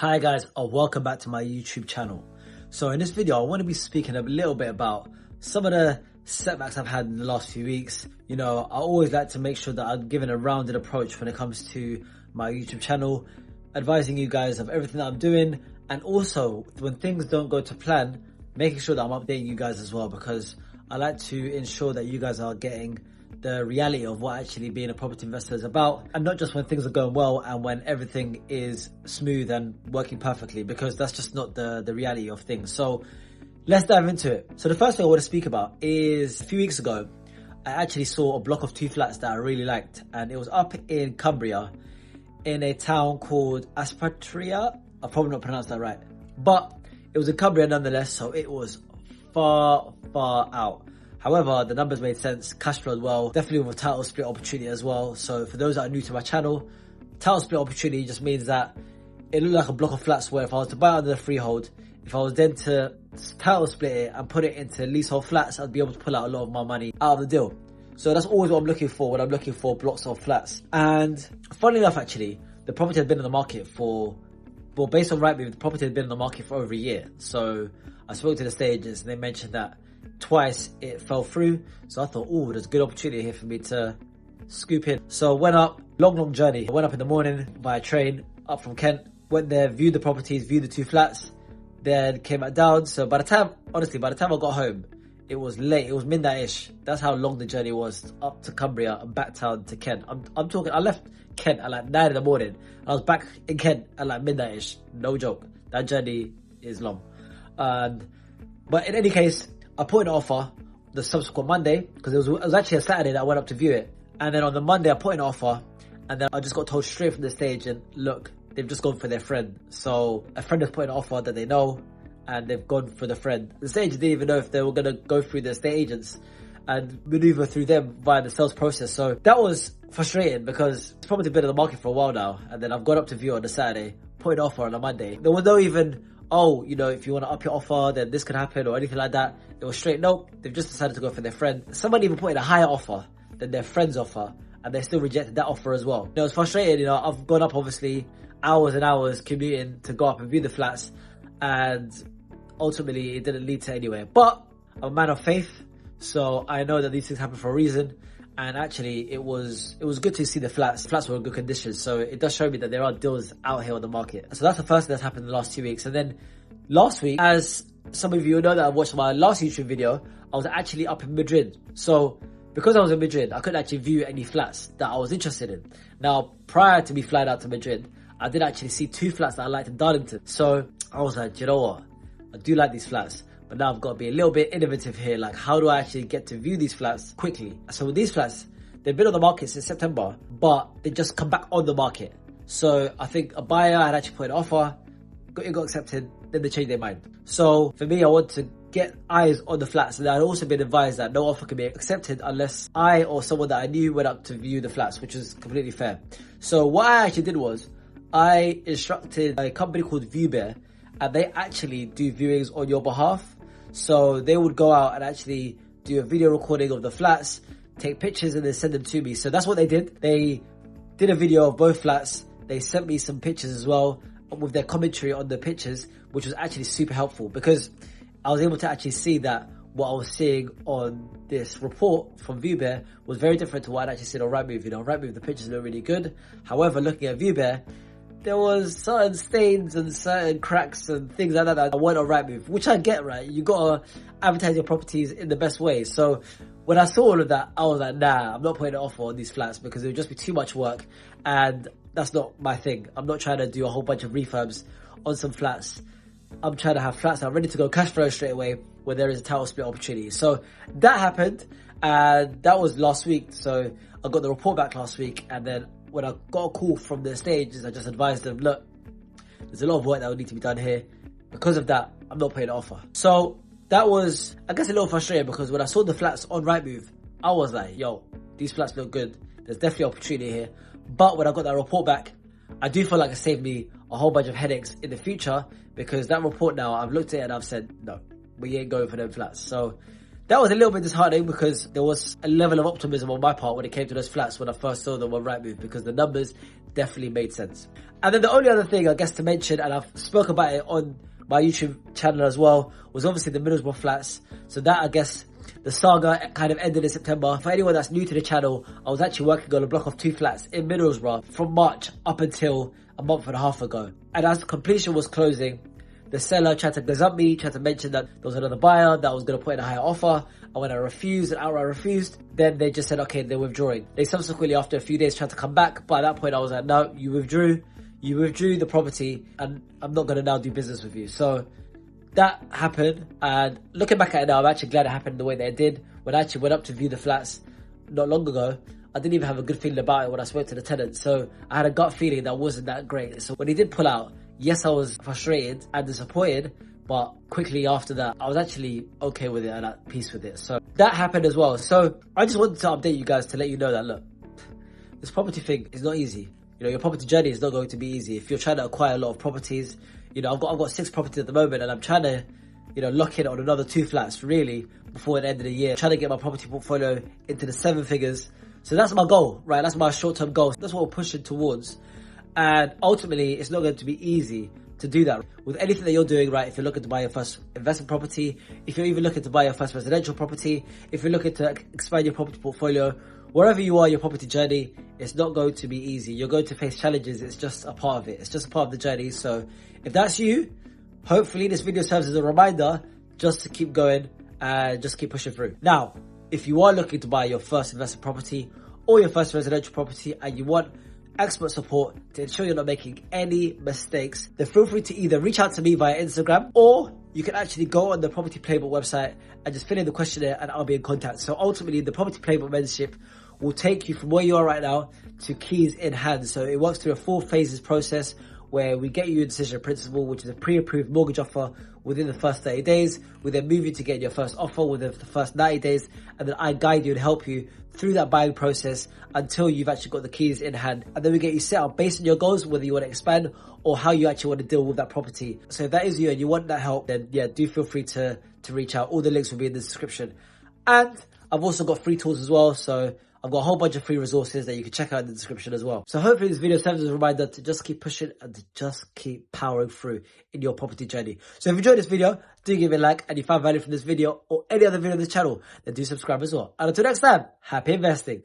Hi guys, welcome back to my YouTube channel. So in this video, I want to be speaking a little bit about some of the setbacks I've had in the last few weeks. You know, I always like to make sure that I'm giving a rounded approach when it comes to my YouTube channel, advising you guys of everything that I'm doing, and also when things don't go to plan, making sure that I'm updating you guys as well, because I like to ensure that you guys are getting the reality of what actually being a property investor is about, and not just when things are going well and when everything is smooth and working perfectly, because that's just not the reality of things. So let's dive into it. So the first thing I want to speak about is a few weeks ago, I actually saw a block of 2 flats that I really liked, and it was up in Cumbria in a town called Aspatria. I've probably not pronounced that right, but it was in Cumbria nonetheless, so it was far out. However, the numbers made sense, cash flowed well, definitely with a title split opportunity as well. So for those that are new to my channel, title split opportunity just means that it looked like a block of flats where if I was to buy it under the freehold, if I was then to title split it and put it into leasehold flats, I'd be able to pull out a lot of my money out of the deal. So that's always what I'm looking for when I'm looking for blocks of flats. And funnily enough, actually, the property had been on the market for, well, based on Rightmove, the property had been on the market for over a year. So I spoke to the estate agents and they mentioned that twice it fell through. So I thought, oh, there's a good opportunity here for me to scoop in. So I went up, long journey. I went up in the morning by train up from Kent, went there, viewed the properties, viewed the 2 flats, then came back down. So by the time I got home, it was late. It was midnight-ish. That's how long the journey was up to Cumbria and back town to Kent. I'm talking, I left Kent at like 9 in the morning. I was back in Kent at like midnight-ish. No joke. That journey is long. But in any case, I put in an offer the subsequent Monday, because it was actually a Saturday that I went up to view it. And then on the Monday, I put in an offer, and then I just got told straight from the stage, and look, they've just gone for their friend. So a friend has put in an offer that they know, and they've gone for the friend. The stage didn't even know if they were going to go through the estate agents and maneuver through them via the sales process. So that was frustrating, because it's probably been in the market for a while now. And then I've gone up to view on the Saturday, put in an offer on a Monday. There was no even, oh, you know, if you want to up your offer, then this could happen or anything like that. It was straight, nope, they've just decided to go for their friend. Somebody even put in a higher offer than their friend's offer, and they still rejected that offer as well. You know, it's frustrating, you know, I've gone up obviously hours and hours commuting to go up and view the flats, and ultimately it didn't lead to anywhere. But I'm a man of faith, so I know that these things happen for a reason. And actually it was good to see the flats. The flats were in good condition, so it does show me that there are deals out here on the market. So that's the first thing that's happened in the last 2 weeks. And then last week, as some of you know that have watched my last YouTube video, I was actually up in Madrid. So because I was in Madrid, I couldn't actually view any flats that I was interested in. Now, prior to me flying out to Madrid, I did actually see 2 flats that I liked in Darlington. So I was like, you know what? I do like these flats, but now I've got to be a little bit innovative here. Like, how do I actually get to view these flats quickly? So with these flats, they've been on the market since September, but they just come back on the market. So I think a buyer had actually put an offer, it got accepted, then they changed their mind. So for me, I want to get eyes on the flats, and I'd also been advised that no offer can be accepted unless I or someone that I knew went up to view the flats, which is completely fair. So what I actually did was, I instructed a company called Viewber, and they actually do viewings on your behalf. So they would go out and actually do a video recording of the flats, take pictures, and then send them to me. So that's what they did. They did a video of both flats. They sent me some pictures as well with their commentary on the pictures, which was actually super helpful, because I was able to actually see that what I was seeing on this report from Viewber was very different to what I'd actually seen on Rightmove. You know, on Rightmove, the pictures look really good. However, looking at Viewber, there was certain stains and certain cracks and things like that I weren't on Rightmove, which I get, right? You gotta advertise your properties in the best way. So when I saw all of that, I was like, nah, I'm not putting an offer on these flats, because it would just be too much work, and that's not my thing. I'm not trying to do a whole bunch of refurbs on some flats. I'm trying to have flats that are ready to go cash flow straight away where there is a title split opportunity. So that happened, and that was last week. So I got the report back last week, and then when I got a call from the stages, I just advised them, look, there's a lot of work that would need to be done here. Because of that, I'm not paying an offer. So that was, I guess, a little frustrating, because when I saw the flats on Rightmove, I was like, yo, these flats look good. There's definitely opportunity here. But when I got that report back, I do feel like it saved me a whole bunch of headaches in the future, because that report now, I've looked at it and I've said, no, we ain't going for them flats. So that was a little bit disheartening because there was a level of optimism on my part when it came to those flats when I first saw them on Rightmove, because the numbers definitely made sense. And then the only other thing I guess to mention, and I've spoke about it on my YouTube channel as well, was obviously the Middlesbrough flats. So that, I guess, the saga kind of ended in September. For anyone that's new to the channel, I was actually working on a block of 2 flats in Middlesbrough from March up until a month and a half ago. And as completion was closing, the seller tried to gazump me, tried to mention that there was another buyer that was going to put in a higher offer. And when I refused and outright refused, then they just said, okay, they're withdrawing. They subsequently, after a few days, tried to come back. But at that point, I was like, no, you withdrew the property, and I'm not going to now do business with you. So that happened, and looking back at it now, I'm actually glad it happened the way that it did. When I actually went up to view the flats not long ago, I didn't even have a good feeling about it when I spoke to the tenant. So I had a gut feeling that wasn't that great. So when he did pull out, yes, I was frustrated and disappointed, but quickly after that, I was actually okay with it and at peace with it. So that happened as well. So I just wanted to update you guys to let you know that, look, this property thing is not easy. You know, your property journey is not going to be easy. If you're trying to acquire a lot of properties, you know, I've got 6 properties at the moment, and I'm trying to, you know, lock in on another 2 flats really before the end of the year. I'm trying to get my property portfolio into the 7 figures. So that's my goal, right? That's my short-term goal. That's what we're pushing towards. And ultimately, it's not going to be easy to do that. With anything that you're doing, right, if you're looking to buy your first investment property, if you're even looking to buy your first residential property, if you're looking to expand your property portfolio, wherever you are, your property journey, it's not going to be easy. You're going to face challenges. It's just a part of it. It's just a part of the journey. So if that's you, hopefully this video serves as a reminder just to keep going and just keep pushing through. Now, if you are looking to buy your first investment property or your first residential property and you want expert support to ensure you're not making any mistakes, then feel free to either reach out to me via Instagram, or you can actually go on the Property Playbook website and just fill in the questionnaire and I'll be in contact. So ultimately, the Property Playbook membership will take you from where you are right now to keys in hand. So it works through a 4 phases process where we get you a decision of principle, which is a pre-approved mortgage offer within the first 30 days. We then move you to get your first offer within the first 90 days. And then I guide you and help you through that buying process until you've actually got the keys in hand. And then we get you set up based on your goals, whether you want to expand or how you actually want to deal with that property. So if that is you and you want that help, then yeah, do feel free to reach out. All the links will be in the description. And I've also got free tools as well. So I've got a whole bunch of free resources that you can check out in the description as well. So hopefully this video serves as a reminder to just keep pushing and to just keep powering through in your property journey. So if you enjoyed this video, do give it a like, and if you found value from this video or any other video on this channel, then do subscribe as well. And until next time, happy investing.